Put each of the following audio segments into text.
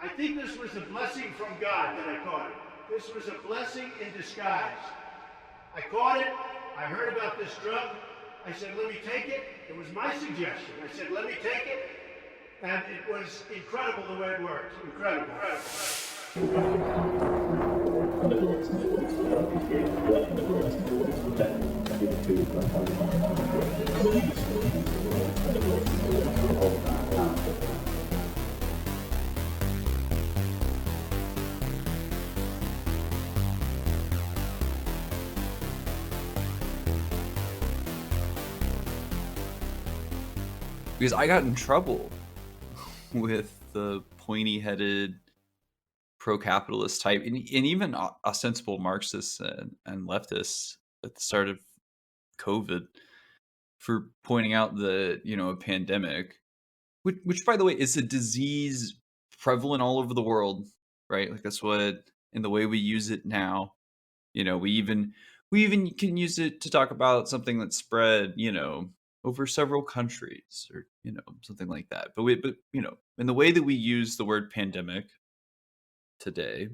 I think this was a blessing from God that I caught it. This was a blessing in disguise. I caught it. I heard about this drug. I said, let me take it. It was my suggestion. I said, let me take it. And it was incredible the way it worked. Incredible. Because I got in trouble with the pointy-headed pro-capitalist type, and even ostensible Marxists and leftists at the start of COVID for pointing out that, a pandemic, which by the way is a disease prevalent all over the world, right? Like that's what, in the way we use it now, we even can use it to talk about something that's spread, over several countries, or something like that. But in the way that we use the word pandemic today,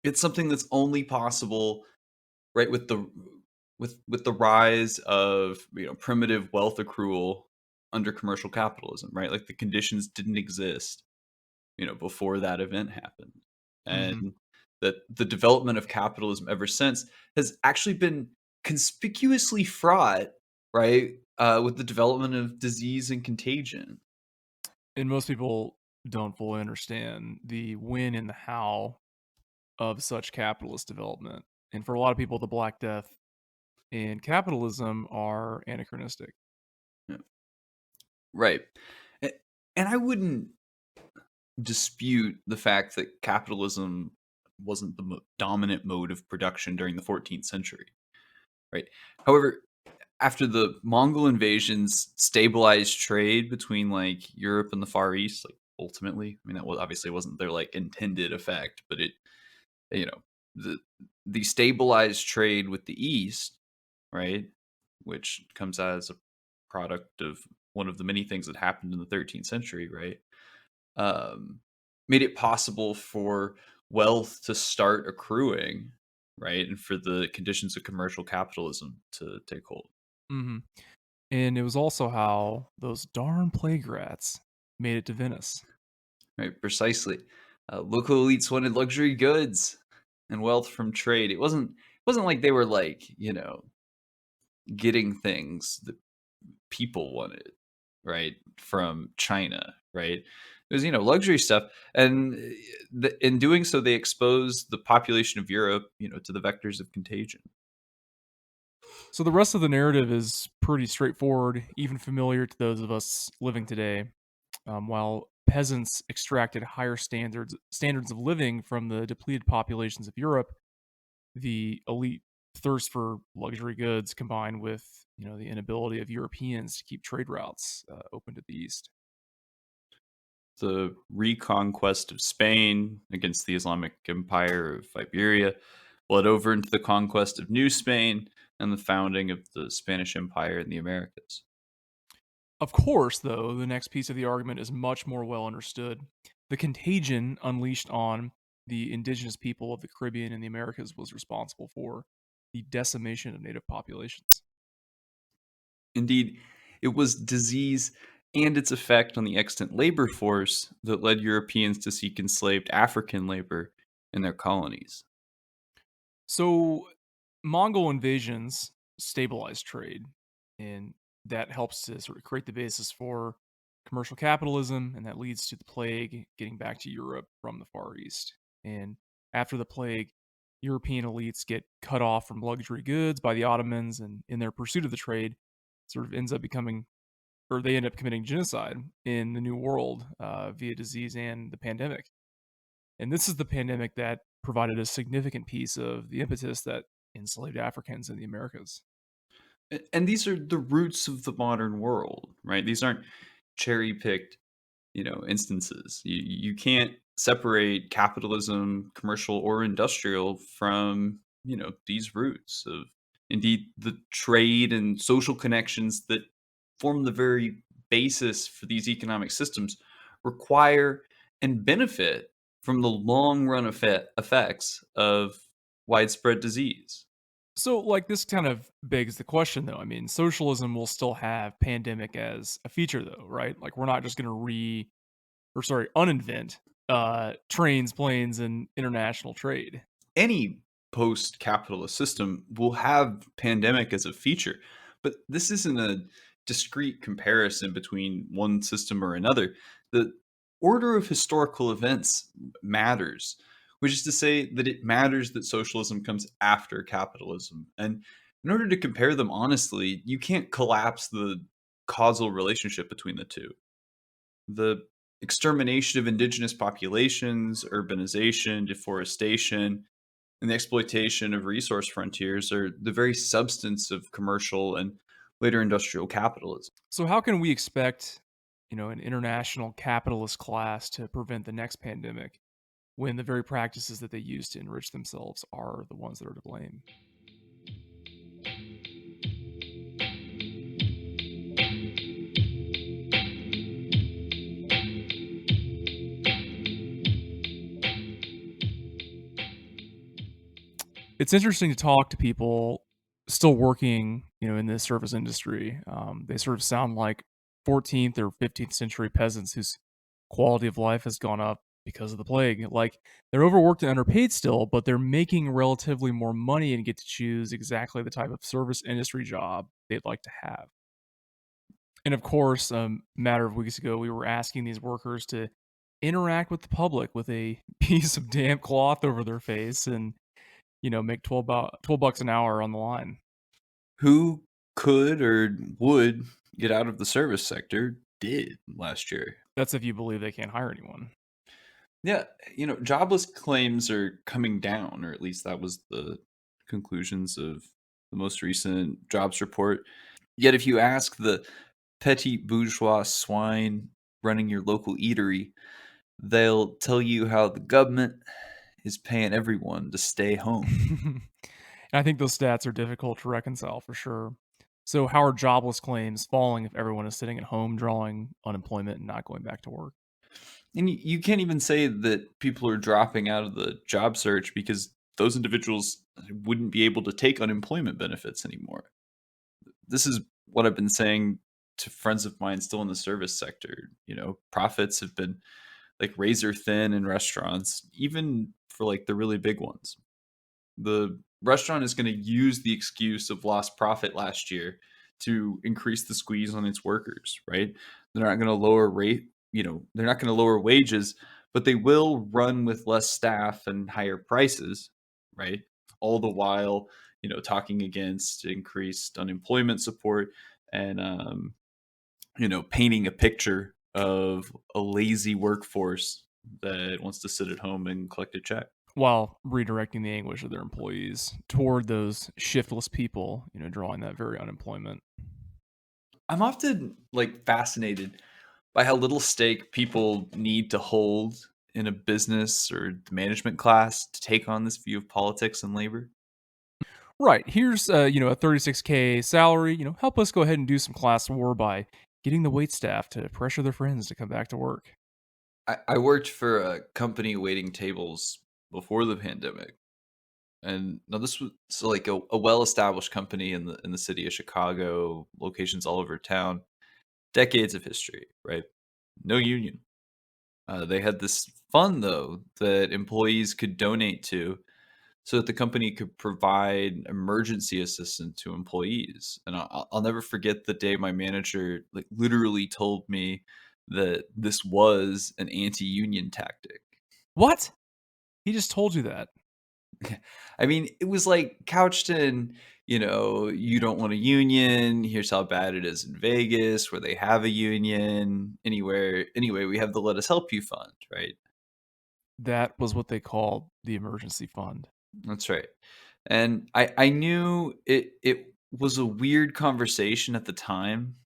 it's something that's only possible, right, with the rise of primitive wealth accrual under commercial capitalism, right? Like the conditions didn't exist before that event happened. Mm-hmm. And that the development of capitalism ever since has actually been conspicuously fraught, right, with the development of disease and contagion. And most people don't fully understand the when and the how of such capitalist development. And for a lot of people, the Black Death and capitalism are anachronistic. Yeah. Right. And I wouldn't dispute the fact that capitalism wasn't the dominant mode of production during the 14th century, right? However, after the Mongol invasions stabilized trade between like Europe and the Far East, like ultimately, I mean that obviously wasn't their like intended effect, but it, you know, the stabilized trade with the East, right, which comes as a product of one of the many things that happened in the 13th century, right, made it possible for wealth to start accruing, right, and for the conditions of commercial capitalism to take hold. Mm-hmm. And it was also how those darn plague rats made it to Venice. Right, precisely. Local elites wanted luxury goods and wealth from trade. It wasn't like they were like getting things that people wanted, right, from China, right? It was luxury stuff, and in doing so, they exposed the population of Europe, to the vectors of contagion. So the rest of the narrative is pretty straightforward, even familiar to those of us living today. While peasants extracted higher standards of living from the depleted populations of Europe, the elite thirst for luxury goods combined with the inability of Europeans to keep trade routes open to the east. The reconquest of Spain against the Islamic Empire of Iberia bled over into the conquest of New Spain and the founding of the Spanish Empire in the Americas. Of course, though, the next piece of the argument is much more well understood. The contagion unleashed on the indigenous people of the Caribbean and the Americas was responsible for the decimation of native populations. Indeed, it was disease and its effect on the extant labor force that led Europeans to seek enslaved African labor in their colonies. So, Mongol invasions stabilized trade, and that helps to sort of create the basis for commercial capitalism, and that leads to the plague getting back to Europe from the Far East. And after the plague, European elites get cut off from luxury goods by the Ottomans, and in their pursuit of the trade, sort of ends up becoming, or they end up committing genocide in the New World via disease and the pandemic. And this is the pandemic that provided a significant piece of the impetus that enslaved Africans in the Americas. And these are the roots of the modern world, right? These aren't cherry picked, instances. You can't separate capitalism, commercial or industrial, from, these roots of indeed the trade and social connections that form the very basis for these economic systems require and benefit from the long run effects of widespread disease. So, like, this kind of begs the question, though. I mean, socialism will still have pandemic as a feature, though, right? Like, we're not just going to uninvent trains, planes, and international trade. Any post-capitalist system will have pandemic as a feature, but this isn't a discrete comparison between one system or another. The order of historical events matters, which is to say that it matters that socialism comes after capitalism. And in order to compare them honestly, you can't collapse the causal relationship between the two. The extermination of indigenous populations, urbanization, deforestation, and the exploitation of resource frontiers are the very substance of commercial and later industrial capitalism. So, how can we expect, an international capitalist class to prevent the next pandemic when the very practices that they use to enrich themselves are the ones that are to blame? It's interesting to talk to people still working, in this service industry. They sort of sound like 14th or 15th century peasants whose quality of life has gone up because of the plague. Like, they're overworked and underpaid still, but they're making relatively more money and get to choose exactly the type of service industry job they'd like to have. And of course, a matter of weeks ago, we were asking these workers to interact with the public with a piece of damp cloth over their face and make 12 bucks an hour on the line. Who could or would get out of the service sector did last year. That's if you believe they can't hire anyone. Yeah, jobless claims are coming down, or at least that was the conclusions of the most recent jobs report. Yet, if you ask the petty bourgeois swine running your local eatery, they'll tell you how the government is paying everyone to stay home. And I think those stats are difficult to reconcile for sure. So, how are jobless claims falling if everyone is sitting at home drawing unemployment and not going back to work? And you can't even say that people are dropping out of the job search because those individuals wouldn't be able to take unemployment benefits anymore. This is what I've been saying to friends of mine still in the service sector. Profits have been like razor thin in restaurants, even for like the really big ones. The restaurant is going to use the excuse of lost profit last year to increase the squeeze on its workers, right? They're not going to lower rate, they're not going to lower wages, but they will run with less staff and higher prices, right? All the while, talking against increased unemployment support and, painting a picture of a lazy workforce that wants to sit at home and collect a check. While redirecting the anguish of their employees toward those shiftless people, drawing that very unemployment. I'm often like fascinated by how little stake people need to hold in a business or the management class to take on this view of politics and labor. Right. Here's a 36K salary. Help us go ahead and do some class war by getting the wait staff to pressure their friends to come back to work. I worked for a company waiting tables before the pandemic, and now this was so like a well-established company in the city of Chicago, locations all over town, decades of history, right? No union. They had this fund though that employees could donate to so that the company could provide emergency assistance to employees. And I'll never forget the day my manager like literally told me that this was an anti-union tactic. What? He just told you that. I mean, it was like couched in, you don't want a union. Here's how bad it is in Vegas, where they have a union. Anyway, we have the Let Us Help You fund, right? That was what they called the emergency fund. That's right. And I knew it was a weird conversation at the time,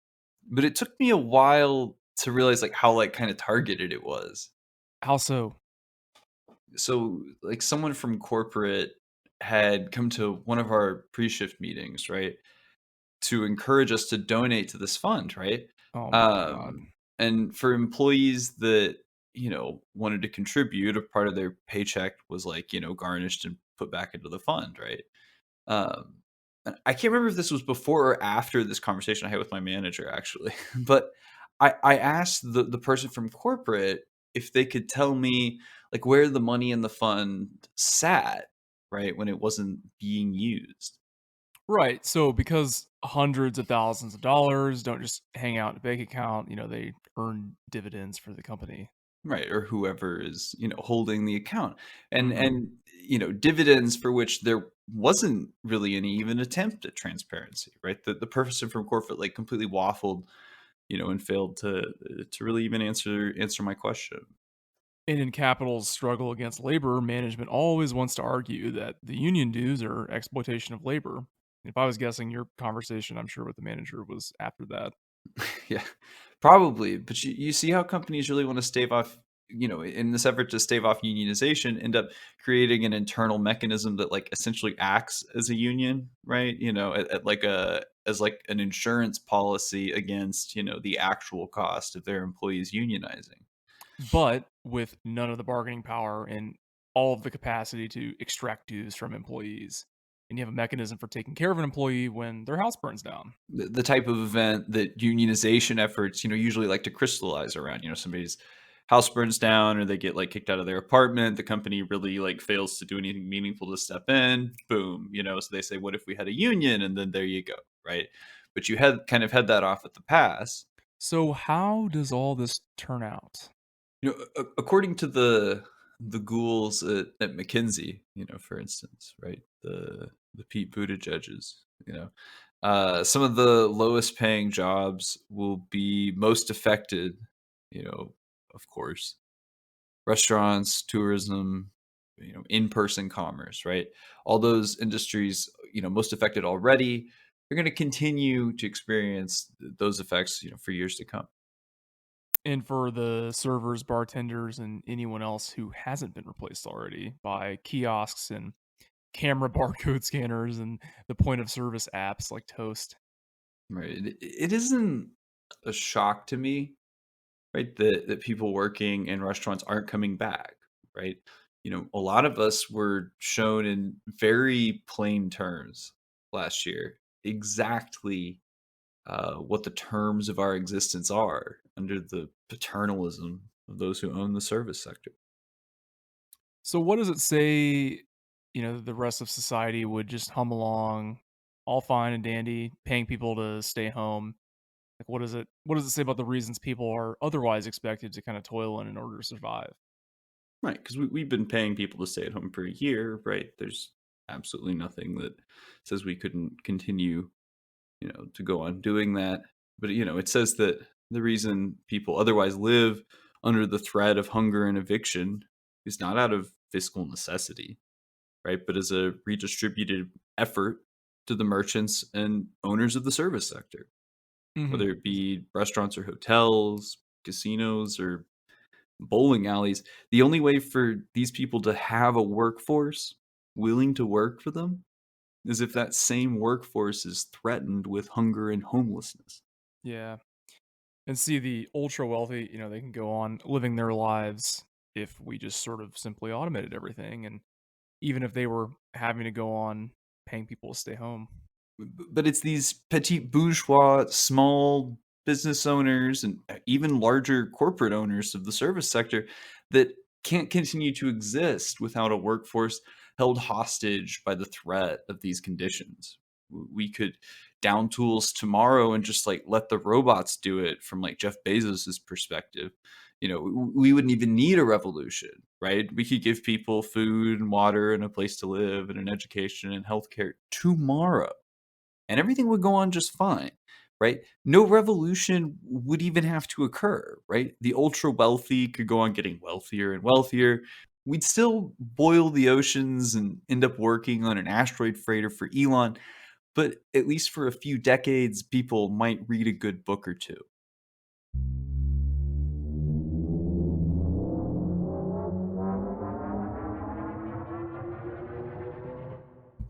but it took me a while to realize like how like kind of targeted it was. How so? So like someone from corporate had come to one of our pre-shift meetings, right? To encourage us to donate to this fund, right? Oh my god. And for employees that wanted to contribute, a part of their paycheck was like, garnished and put back into the fund, right? Um, I can't remember if this was before or after this conversation I had with my manager, actually, but I asked the person from corporate if they could tell me like where the money in the fund sat, right, when it wasn't being used. Right. So because hundreds of thousands of dollars don't just hang out in a bank account, they earn dividends for the company. Right, or whoever is, holding the account. And Hmm. dividends for which there wasn't really any even attempt at transparency, right? The person from corporate like completely waffled, and failed to really even answer my question. And in capital's struggle against labor, management always wants to argue that the union dues are exploitation of labor. If I was guessing, your conversation, I'm sure, with the manager was after that. Yeah, probably. But you see how companies really want to stave off, in this effort to stave off unionization, end up creating an internal mechanism that like essentially acts as a union, right? At like as like an insurance policy against, the actual cost of their employees unionizing. But with none of the bargaining power and all of the capacity to extract dues from employees. And you have a mechanism for taking care of an employee when their house burns down. The type of event that unionization efforts, usually like to crystallize around. Somebody's house burns down or they get like kicked out of their apartment. The company really like fails to do anything meaningful to step in. Boom, so they say, "What if we had a union?" And then there you go, right? But you had kind of had that off at the pass. So, how does all this turn out? According to the ghouls at McKinsey, for instance, right? The Pete Buttigieg's, some of the lowest paying jobs will be most affected, of course. Restaurants, tourism, in-person commerce, right? All those industries, most affected already, they're going to continue to experience those effects, for years to come. And for the servers, bartenders, and anyone else who hasn't been replaced already by kiosks and camera barcode scanners and the point of service apps like Toast. Right. It isn't a shock to me, right, that people working in restaurants aren't coming back, right? A lot of us were shown in very plain terms last year exactly what the terms of our existence are under the paternalism of those who own the service sector. So, what does it say, the rest of society would just hum along, all fine and dandy, paying people to stay home? Like, what does it say about the reasons people are otherwise expected to kind of toil in order to survive? Right, because we've been paying people to stay at home for a year, right? There's absolutely nothing that says we couldn't continue, to go on doing that. But, it says that the reason people otherwise live under the threat of hunger and eviction is not out of fiscal necessity, right? But as a redistributed effort to the merchants and owners of the service sector, Hmm. whether it be restaurants or hotels, casinos, or bowling alleys. The only way for these people to have a workforce willing to work for them is if that same workforce is threatened with hunger and homelessness. Yeah. And see, the ultra wealthy, they can go on living their lives if we just sort of simply automated everything. And even if they were having to go on paying people to stay home. But it's these petite bourgeois, small business owners, and even larger corporate owners of the service sector that can't continue to exist without a workforce held hostage by the threat of these conditions. We could down tools tomorrow and just like let the robots do it from like Jeff Bezos's perspective. We wouldn't even need a revolution, right? We could give people food and water and a place to live and an education and healthcare tomorrow and everything would go on just fine, right? No revolution would even have to occur, right? The ultra wealthy could go on getting wealthier and wealthier. We'd still boil the oceans and end up working on an asteroid freighter for Elon, but at least for a few decades, people might read a good book or two.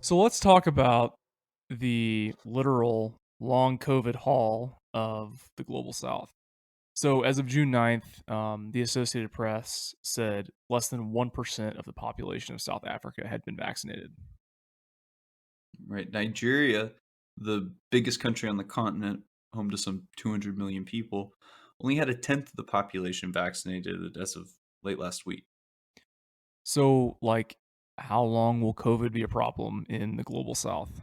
So let's talk about the literal long COVID haul of the global south. So as of June 9th, the Associated Press said less than 1% of the population of South Africa had been vaccinated. Right, Nigeria, the biggest country on the continent, home to some 200 million people, only had a tenth of the population vaccinated as of late last week. So, like, how long will COVID be a problem in the global south?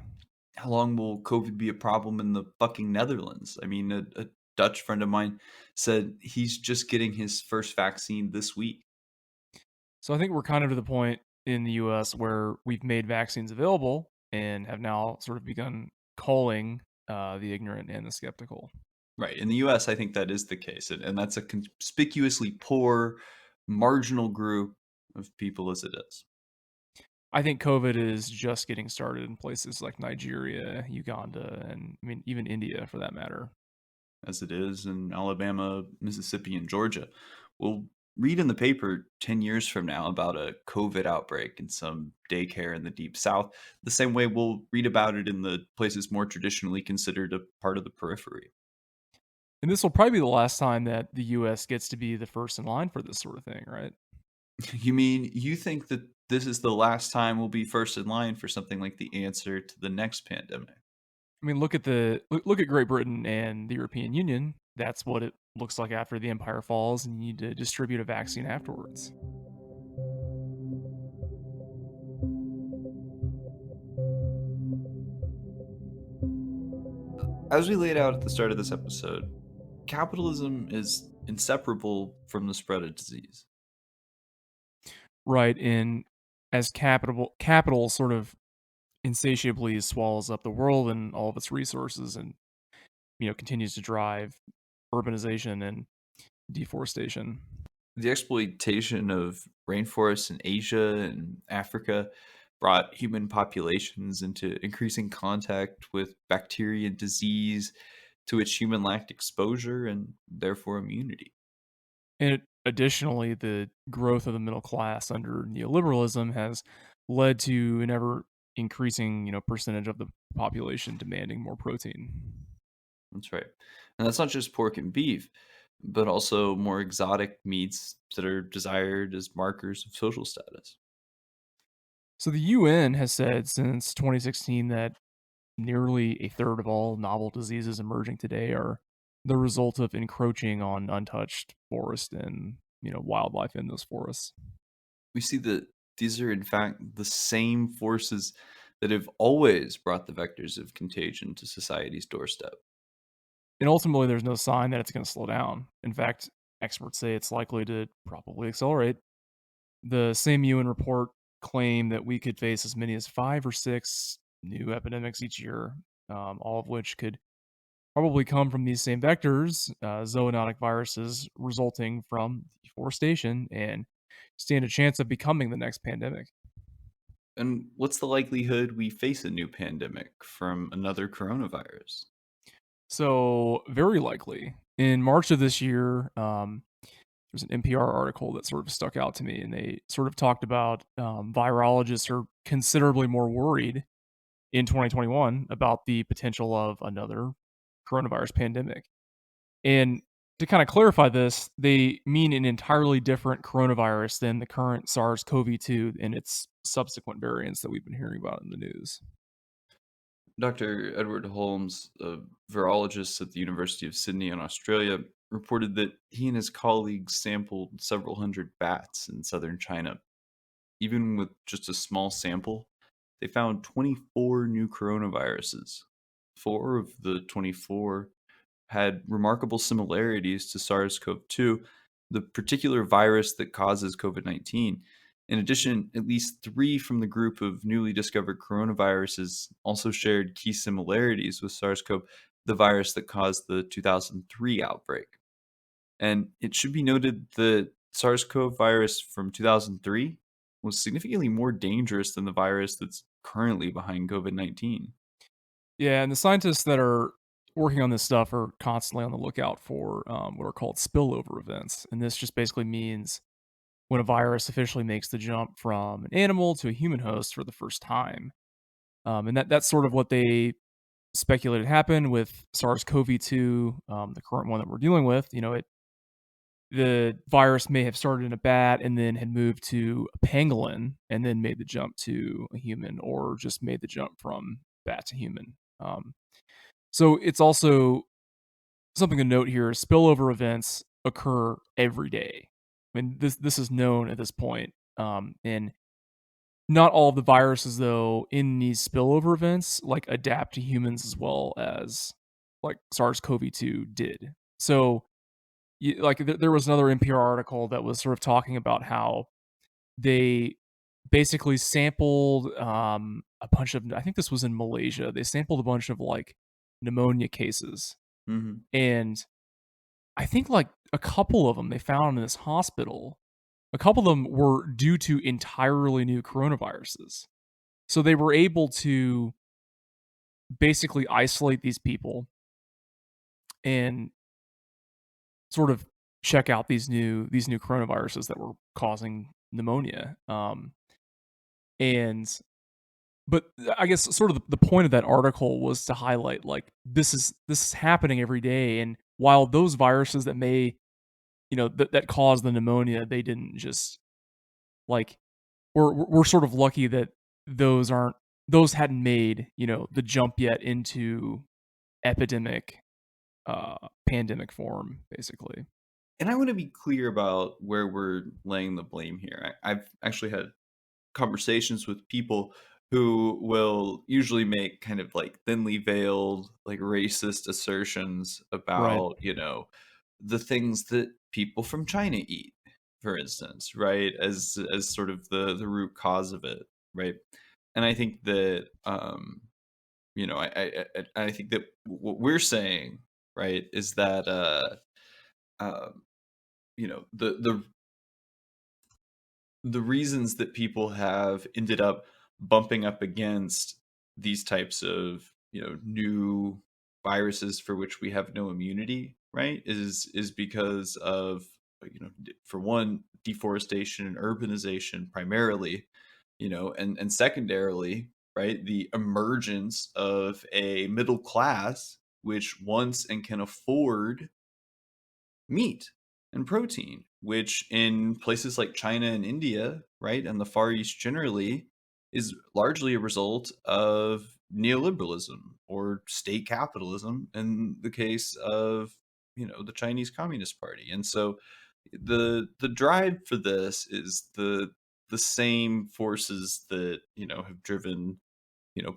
How long will COVID be a problem in the fucking Netherlands? I mean, a Dutch friend of mine said he's just getting his first vaccine this week. So, I think we're kind of to the point in the US where we've made vaccines available and have now sort of begun calling the ignorant and the skeptical. Right. In the US, I think that is the case. And that's a conspicuously poor, marginal group of people as it is. I think COVID is just getting started in places like Nigeria, Uganda, and I mean, even India for that matter. As it is in Alabama, Mississippi, and Georgia. We'll read in the paper 10 years from now about a COVID outbreak in some daycare in the deep south, the same way we'll read about it in the places more traditionally considered a part of the periphery. And this will probably be the last time that the US gets to be the first in line for this sort of thing, right? You mean you think that this is the last time we'll be first in line for something like the answer to the next pandemic? I mean, look at Great Britain and the European Union. That's what it looks like after the empire falls, and you need to distribute a vaccine afterwards. As we laid out at the start of this episode, capitalism is inseparable from the spread of disease. Right, and as capital sort of insatiably swallows up the world and all of its resources and continues to drive urbanization and deforestation. The exploitation of rainforests in Asia and Africa brought human populations into increasing contact with bacteria and disease to which human lacked exposure and therefore immunity. Additionally, the growth of the middle class under neoliberalism has led to an ever increasing, percentage of the population demanding more protein. That's right. And that's not just pork and beef, but also more exotic meats that are desired as markers of social status. So the UN has said since 2016 that nearly a third of all novel diseases emerging today are the result of encroaching on untouched forest and, wildlife in those forests. We see that these are, in fact, the same forces that have always brought the vectors of contagion to society's doorstep. And ultimately, there's no sign that it's going to slow down. In fact, experts say it's likely to probably accelerate. The same UN report claimed that we could face as many as 5 or 6 new epidemics each year, all of which could probably come from these same vectors, zoonotic viruses resulting from deforestation, and stand a chance of becoming the next pandemic. And what's the likelihood we face a new pandemic from another coronavirus? So, very likely. In March of this year, there's an NPR article that sort of stuck out to me, and they sort of talked about virologists are considerably more worried in 2021 about the potential of another coronavirus pandemic. And to kind of clarify this, they mean an entirely different coronavirus than the current SARS CoV 2 and its subsequent variants that we've been hearing about in the news. Dr. Edward Holmes, a virologist at the University of Sydney in Australia, reported that he and his colleagues sampled several hundred bats in southern China. Even with just a small sample, they found 24 new coronaviruses. Four of the 24 had remarkable similarities to SARS CoV 2, the particular virus that causes COVID 19. In addition, at least three from the group of newly discovered coronaviruses also shared key similarities with SARS CoV, the virus that caused the 2003 outbreak. And it should be noted that SARS CoV virus from 2003 was significantly more dangerous than the virus that's currently behind COVID 19. Yeah, and the scientists that are working on this stuff are constantly on the lookout for what are called spillover events. And this just basically means when a virus officially makes the jump from an animal to a human host for the first time. And that's sort of what they speculated happened with SARS-CoV-2, the current one that we're dealing with. the virus may have started in a bat and then had moved to a pangolin and then made the jump to a human, or just made the jump from bat to human. So it's also something to note here: spillover events occur every day. I mean, this is known at this point, and not all of the viruses, though, in these spillover events like adapt to humans as well as like SARS-CoV-2 did. So, there was another NPR article that was sort of talking about how they basically sampled a bunch of, I think this was in Malaysia. They sampled a bunch of like pneumonia cases, Hmm. and I think like a couple of them they found in this hospital. A couple of them were due to entirely new coronaviruses. So they were able to basically isolate these people and sort of check out these new coronaviruses that were causing pneumonia. And but I guess sort of the point of that article was to highlight like this is happening every day, and while those viruses that may that cause the pneumonia, they didn't just like we're sort of lucky that those hadn't made the jump yet into epidemic, pandemic form, basically. And I want to be clear about where we're laying the blame here. I've actually had conversations with people who will usually make kind of like thinly veiled, like racist assertions Right. about, the things that people from China eat, for instance, right? As sort of the root cause of it, right? And I think that I think that what we're saying, right, is that um, the reasons that people have ended up bumping up against these types of new viruses for which we have no immunity, right, is because of for one, deforestation and urbanization primarily, and secondarily, right, the emergence of a middle class which wants and can afford meat and protein, which in places like China and India, right, and the Far East generally, is largely a result of neoliberalism or state capitalism in the case of the Chinese Communist Party. And so the drive for this is the same forces that have driven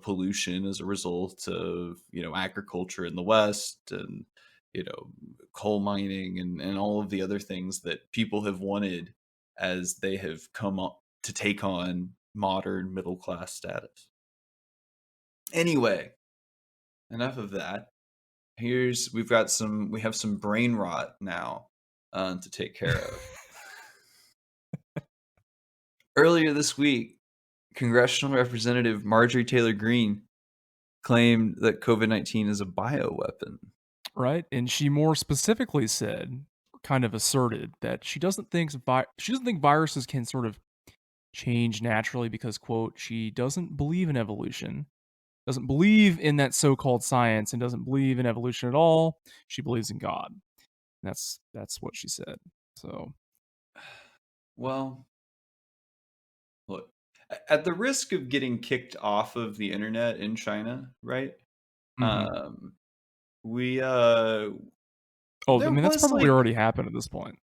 pollution as a result of agriculture in the West, and you know coal mining, and all of the other things that people have wanted as they have come up to take on modern middle class status. Anyway, enough of that. We have some brain rot now to take care of. Earlier this week, Congressional Representative Marjorie Taylor Greene claimed that COVID-19 is a bioweapon. Right. And she more specifically said, kind of asserted, that she doesn't think viruses can sort of change naturally because, quote, she doesn't believe in evolution, doesn't believe in that so-called science, and doesn't believe in evolution at all. She believes in God. That's what she said. So, Well, look, at the risk of getting kicked off of the internet in China, right? mhm. Um, we Oh, I there mean, that's was probably like already happened at this point.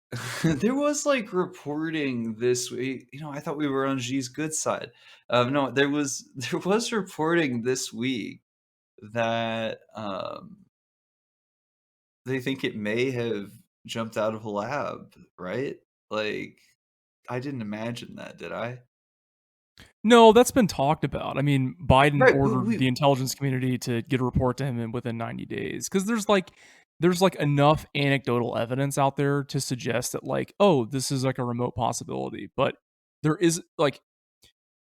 there was like reporting this week. I thought we were on Xi's good side. No, there was reporting this week that they think it may have jumped out of a lab, right? Like, I didn't imagine that, did I? No, that's been talked about. I mean, Biden Right. ordered the intelligence community to get a report to him within 90 days because there's enough anecdotal evidence out there to suggest that like, oh, this is like a remote possibility. But there is like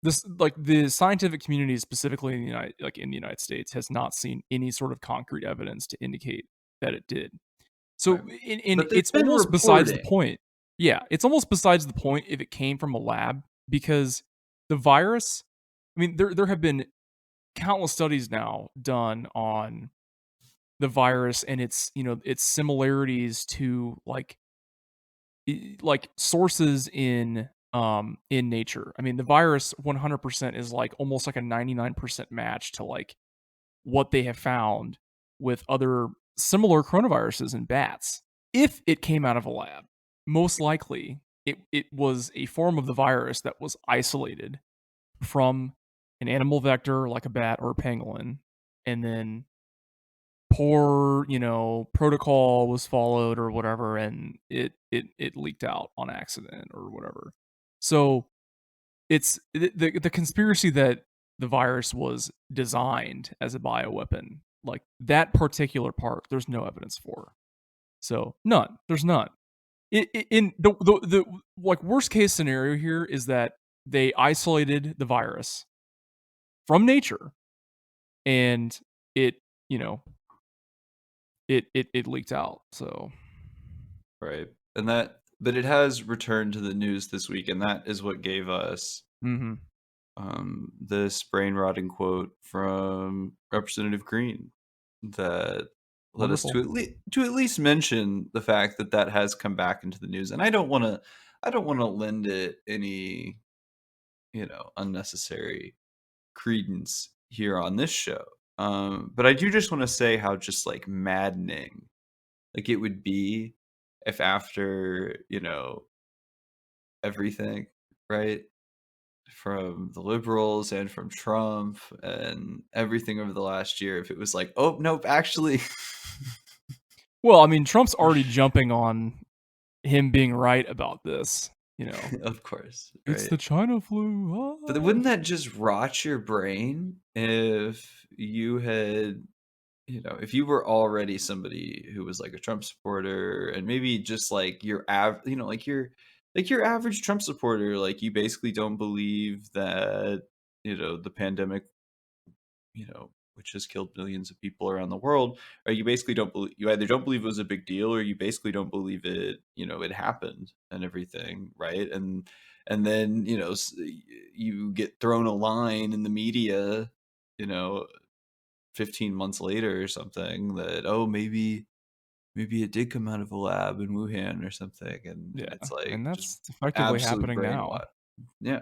this like the scientific community, specifically in the United States, has not seen any sort of concrete evidence to indicate that it did. Right. So in But there's it's been almost besides the reporting. point. Yeah, it's almost besides the point if it came from a lab, because the virus, I mean, there have been countless studies now done on the virus and its similarities to like like sources in nature. I mean, the virus 100% is like almost like a 99% match to like what they have found with other similar coronaviruses in bats. If it came out of a lab, most likely it was a form of the virus that was isolated from an animal vector like a bat or a pangolin, and then poor, protocol was followed or whatever, and it leaked out on accident or whatever. So it's the conspiracy that the virus was designed as a bioweapon, like that particular part, there's no evidence for. So none. There's none. In the like worst case scenario here is that they isolated the virus from nature, and it you know it leaked out. So Right. And that, but it has returned to the news this week, and that is what gave us mm-hmm. this brain rotting quote from Representative Green that led us Wonderful. to at least mention the fact that that has come back into the news. And I don't want to lend it any, unnecessary credence here on this show. But I do just want to say how just like maddening like it would be if after, everything, right? From the liberals and from Trump and everything over the last year, if it was like, oh nope, actually Well, I mean, Trump's already jumping on him being right about this. of course, It's right? the China flu. But wouldn't that just rot your brain if you had, if you were already somebody who was like a Trump supporter and maybe just like like your average Trump supporter, like you basically don't believe that, the pandemic, which has killed millions of people around the world, or you basically don't believe, you either don't believe it was a big deal or you basically don't believe it, it happened and everything, right? And then, you get thrown a line in the media, you know 15 months later or something that, oh, maybe it did come out of a lab in Wuhan or something, and Yeah, it's like and just that's effectively absolute happening brain now. rot. Yeah,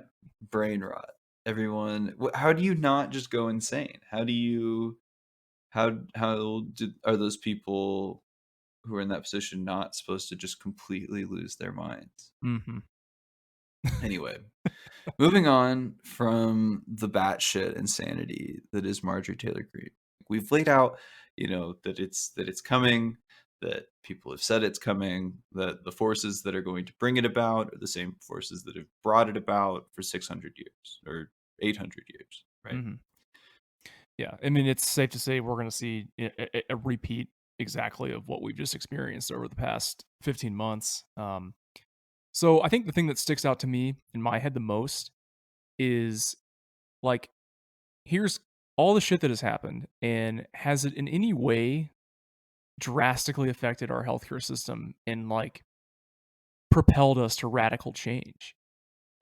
brain rot. Everyone, how do you not just go insane? Are those people who are in that position not supposed to just completely lose their minds? Mhm. Anyway, moving on from the batshit insanity that is Marjorie Taylor Greene. We've laid out, that it's coming, that people have said it's coming, that the forces that are going to bring it about are the same forces that have brought it about for 600 years or 800 years, right? Mhm. Yeah, I mean, it's safe to say we're gonna see a repeat exactly of what we've just experienced over the past 15 months. So I think the thing that sticks out to me in my head the most is, like, here's all the shit that has happened, and has it in any way drastically affected our healthcare system and, like, propelled us to radical change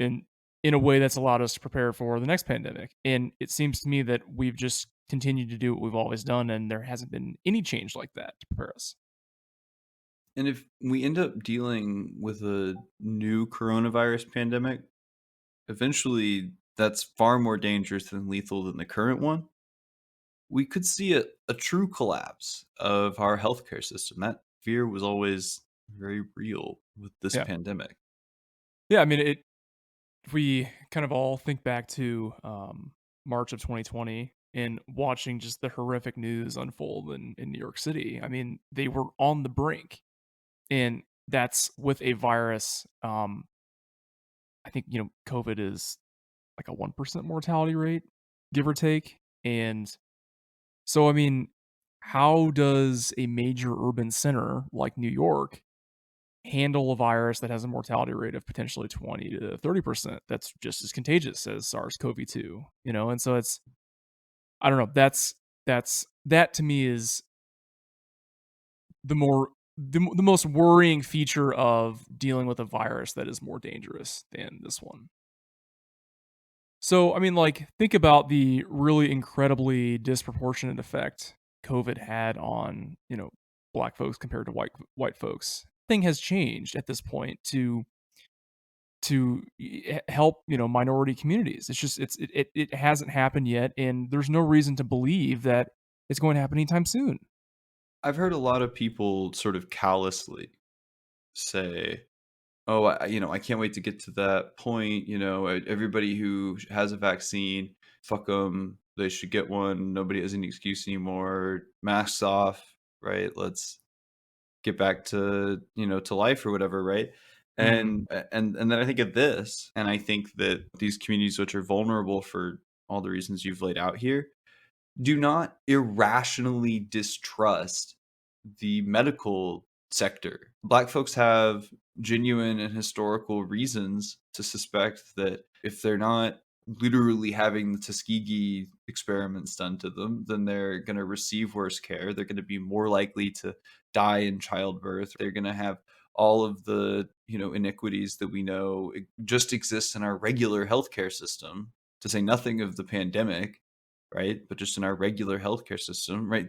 in a way that's allowed us to prepare for the next pandemic? And it seems to me that we've just continued to do what we've always done, and there hasn't been any change like that to prepare us. And if we end up dealing with a new coronavirus pandemic, eventually that's far more dangerous and lethal than the current one. We could see a true collapse of our healthcare system. That fear was always very real with this Yeah. pandemic. Yeah, I mean, if we kind of all think back to March of 2020 and watching just the horrific news unfold in New York City, I mean, they were on the brink, and that's with a virus. I think COVID is like a 1% mortality rate, give or take, and so I mean, how does a major urban center like New York handle a virus that has a mortality rate of potentially 20 to 30%? That's just as contagious as SARS-CoV-2, And so it's, I don't know, that to me is the most worrying feature of dealing with a virus that is more dangerous than this one. So, I mean, like, think about the really incredibly disproportionate effect COVID had on, black folks compared to white folks. nothing has changed at this point to help, minority communities. It's just it hasn't happened yet, and there's no reason to believe that it's going to happen anytime soon. I've heard a lot of people sort of callously say, "Oh, I can't wait to get to that point. Everybody who has a vaccine, fuck them. They should get one. Nobody has any excuse anymore. Masks off, right? Let's get back to to life or whatever, right?" Mhm. And then I think of this, and I think that these communities which are vulnerable for all the reasons you've laid out here do not irrationally distrust the medical sector. Black folks have genuine and historical reasons to suspect that if they're not literally having the Tuskegee experiments done to them, then they're going to receive worse care. They're going to be more likely to die in childbirth. They're going to have all of the iniquities that we know just exist in our regular healthcare system, to say nothing of the pandemic, right? But just in our regular healthcare system, right?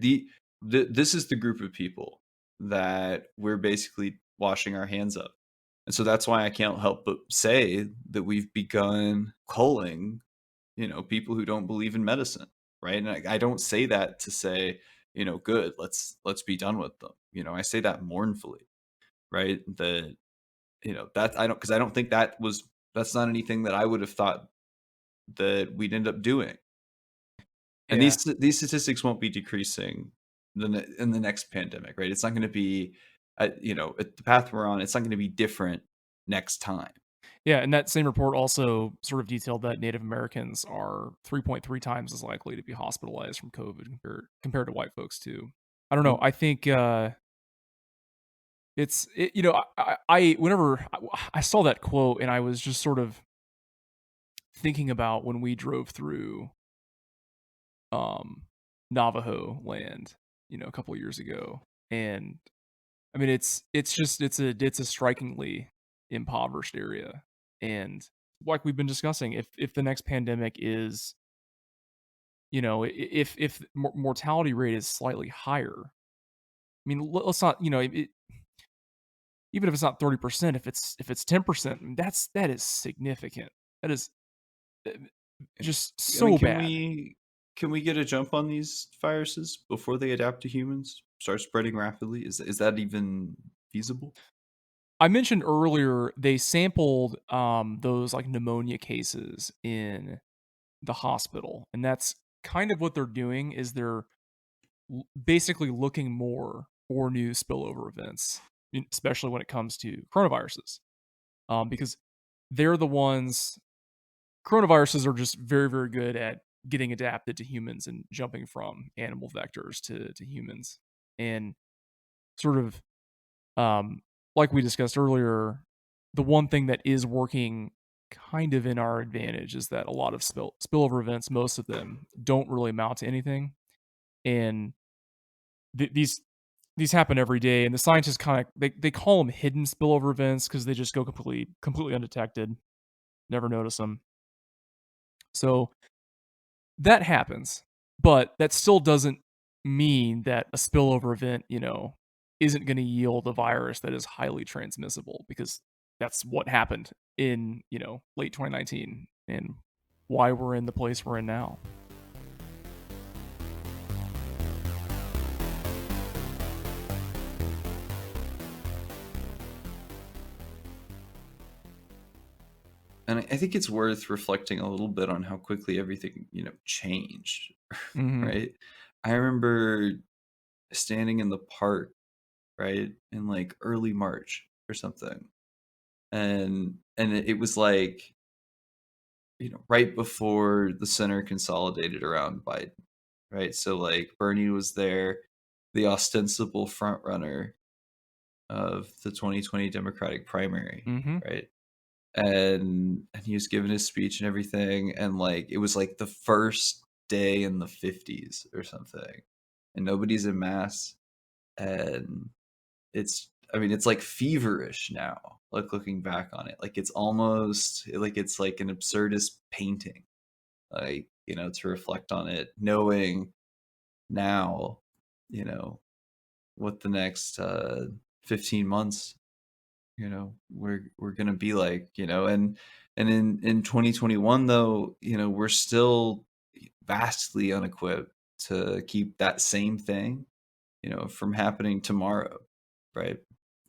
This is the group of people that we're basically washing our hands of. And so that's why I can't help but say that we've begun culling, people who don't believe in medicine, right? And I don't say that to say, good, let's be done with them. I say that mournfully, right? That that I don't because I don't think that's not anything that I would have thought that we'd end up doing. And Yeah. these statistics won't be decreasing in the next pandemic, right? It's not going to be, at the path we're on. It's not going to be different next time. Yeah, and that same report also sort of detailed that Native Americans are 3.3 times as likely to be hospitalized from COVID compared to white folks too. I don't know. Mm. I think whenever I saw that quote, and I was just sort of thinking about when we drove through um Navajo land, a couple of years ago. And I mean it's a strikingly impoverished area. And like we've been discussing, if the next pandemic is, if mortality rate is slightly higher, I mean, let's not, even if it's not 30%, if it's 10%, that is significant. That is uh, Yeah. just I mean, so bad. can we get a jump on these viruses before they adapt to humans, start spreading rapidly? Is that even feasible? I mentioned earlier they sampled those like pneumonia cases in the hospital, and that's kind of what they're doing is they're basically looking more for new spillover events, especially when it comes to coronaviruses, because they're the ones. Coronaviruses are just very, very good at getting adapted to humans and jumping from animal vectors to humans, and sort of like we discussed earlier, the one thing that is working kind of in our advantage is that a lot of spillover events, most of them don't really amount to anything, and these happen every day. And the scientists kind of they call them hidden spillover events because they just go completely undetected, never notice them. So that happens, but that still doesn't mean that a spillover event, isn't going to yield a virus that is highly transmissible, because that's what happened in, late 2019 and why we're in the place we're in now. And I think it's worth reflecting a little bit on how quickly everything, changed, Mhm. right? I remember standing in the park, right, in like early March or something, and it was like, right before the center consolidated around Biden, right? So like Bernie was there, the ostensible front runner of the 2020 Democratic primary, Mhm. right? And he was giving his speech and everything, and like it was like the first day in the 50s or something, and nobody's in mass, and it's like feverish now, like looking back on it, like it's almost like it's like an absurdist painting, like to reflect on it, knowing now, you know what the next 15 months we're gonna be like, and in 2021 though, we're still vastly unequipped to keep that same thing, from happening tomorrow, right?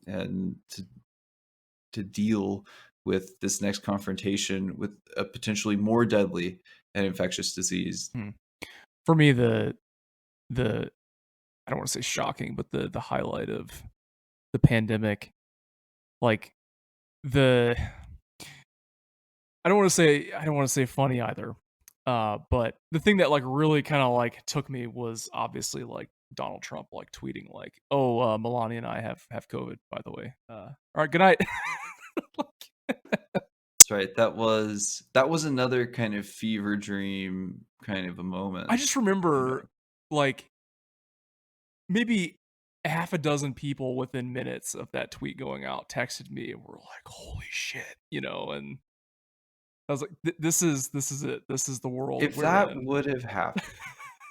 And to deal with this next confrontation with a potentially more deadly and infectious disease. Hmm. For me, the I don't want to say shocking, but the highlight of the pandemic, like the I don't want to say funny either. But the thing that like really kind of like took me was obviously like Donald Trump like tweeting like, "Oh, Melania and I have COVID, by the way. All right, good night." That's right. That was another kind of fever dream kind of a moment. I just remember like maybe half a dozen people within minutes of that tweet going out texted me and were like, "Holy shit," and I was like, "This is it. This is the world If we're that in." would have happened,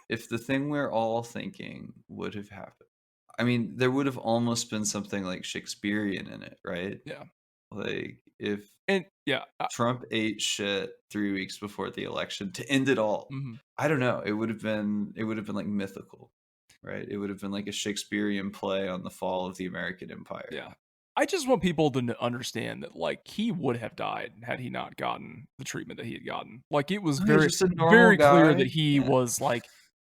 if the thing we're all thinking would have happened, I mean, there would have almost been something like Shakespearean in it, right? Yeah, Like if and yeah, Trump ate shit 3 weeks before the election to end it all. mhm, I don't know. It would have been like mythical, right? It would have been like a Shakespearean play on the fall of the American Empire. yeah. I just want people to understand that like he would have died had he not gotten the treatment that he had gotten. Like it was Oh, he's very just a normal very clear that guy. he Yeah. was like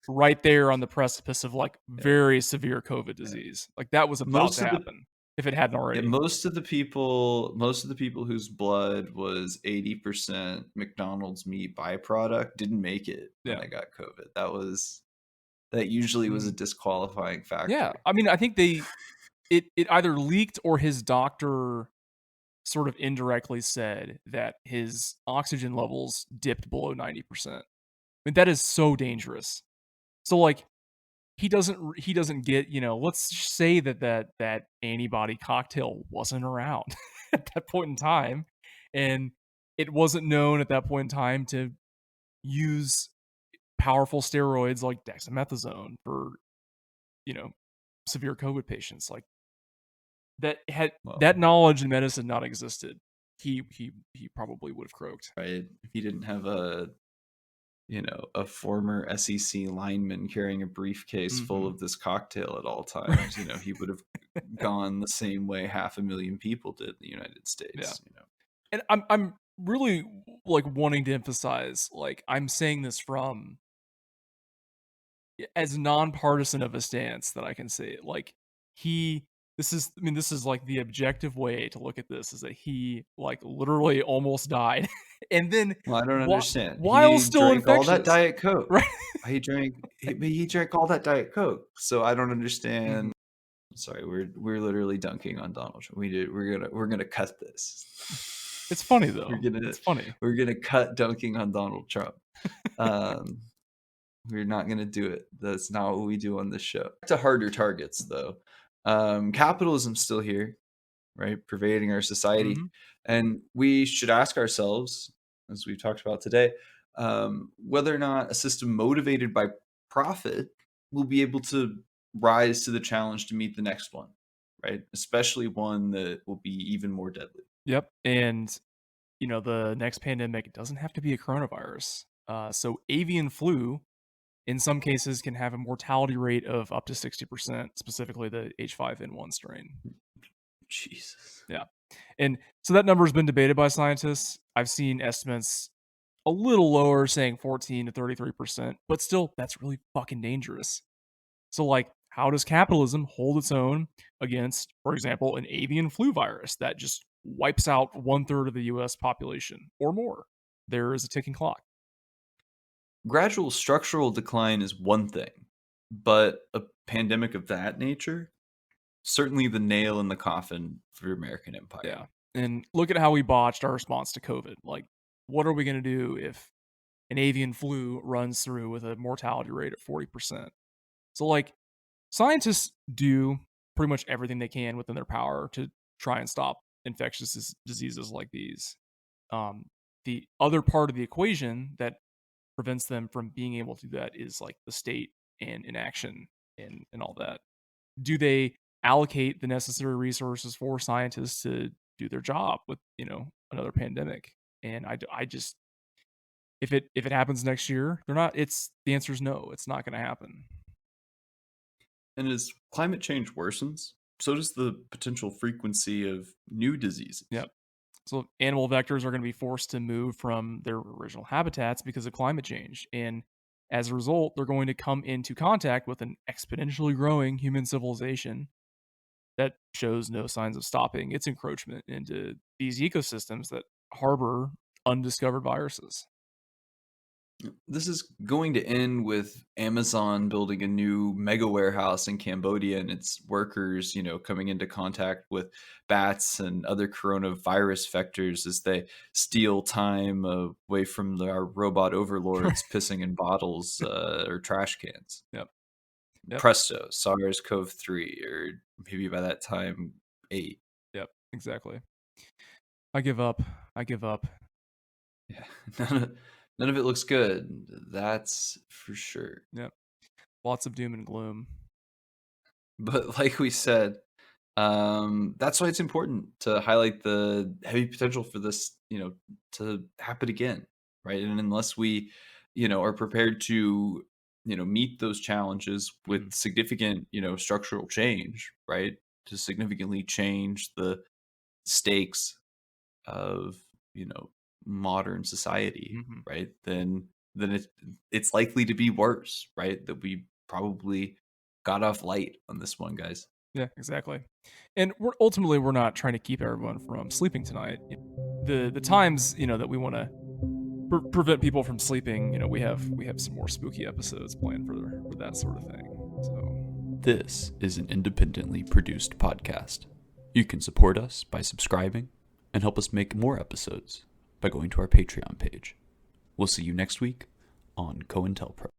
right there on the precipice of like Yeah. very severe COVID Yeah. disease. Like that was about Most to of the happen if it hadn't yeah, already. most of the people whose blood was 80% McDonald's meat byproduct didn't make it when Yeah. they got COVID. That usually was a Mhm. disqualifying Yeah. factor. I mean, I think it either leaked or his doctor sort of indirectly said that his oxygen levels dipped below 90%. I mean, that is so dangerous. So like he doesn't get, let's say that antibody cocktail wasn't around at that point in time and it wasn't known at that point in time to use powerful steroids like dexamethasone for, you know, severe COVID patients. Like had Well, that knowledge in medicine not existed, he probably would have croaked. right? If he didn't have a former SEC lineman carrying a briefcase full Mhm. of this cocktail at all times, he would have gone the same way 500,000 people did in the United Yeah. States. And I'm really like wanting to emphasize like I'm saying this from as nonpartisan of a stance that I can say it. Like he this is like the objective way to look at this is that he like literally almost died and then Well, I don't understand. while He still drank all that infectious. Diet Coke. Right? He drank all that Diet Coke. So I don't Mhm. understand. Sorry, we're literally dunking on Donald Trump. We're gonna cut this. It's funny We're though. gonna It's funny. we're gonna cut dunking on Donald Trump. Um, we're not gonna do it. That's not what we do on this show. To harder targets though. Capitalism's still here, right? Pervading our society. Mhm. And we should ask ourselves, as we've talked about today, whether or not a system motivated by profit will be able to rise to the challenge to meet the next one, right? Especially one that will be even more deadly. Yep. And the next pandemic doesn't have to be a coronavirus. So avian flu in some cases can have a mortality rate of up to 60%, specifically the H5N1 strain. Jesus. Yeah. And so that number has been debated by scientists. I've seen estimates a little lower saying 14 to 33%, but still that's really fucking dangerous. So like how does capitalism hold its own against, for example, an avian flu virus that just wipes out 1/3 of the US population or more? There is a ticking clock. Gradual structural decline is one thing, but a pandemic of that nature, certainly the nail in the coffin for American empire. Yeah. And look at how we botched our response to COVID. Like, what are we going to do if an avian flu runs through with a mortality rate of 40%? So, like, scientists do pretty much everything they can within their power to try and stop infectious diseases like these. Um, the other part of the equation that prevents them from being able to do that is like the state and inaction and all that. Do they allocate the necessary resources for scientists to do their job with, another pandemic. And I just, if it happens next year, the answer is no, it's not going to happen. And as climate change worsens, so does the potential frequency of new diseases. Yep. So animal vectors are going to be forced to move from their original habitats because of climate change. And as a result, they're going to come into contact with an exponentially growing human civilization that shows no signs of stopping its encroachment into these ecosystems that harbor undiscovered viruses. This is going to end with Amazon building a new mega warehouse in Cambodia and its workers, coming into contact with bats and other coronavirus vectors as they steal time away from our robot overlords pissing in bottles or trash cans. Yep. Presto, SARS-CoV-3, or maybe by that time, 8. Yep, exactly. I give up. Yeah, none of it looks good. That's for sure. Yep. Lots of doom and gloom. But like we said, that's why it's important to highlight the heavy potential for this, to happen again, right? And unless we, are prepared to, meet those challenges with significant, structural change, right? To significantly change the stakes of, modern society, right? Then it's likely to be worse, right? That we probably got off light on this one, guys. Yeah, exactly. And we're not trying to keep everyone from sleeping tonight. The times that we want to prevent people from sleeping, we have some more spooky episodes planned for that sort of thing. So this is an independently produced podcast. You can support us by subscribing and help us make more episodes by going to our Patreon page. We'll see you next week on COINTELPRO.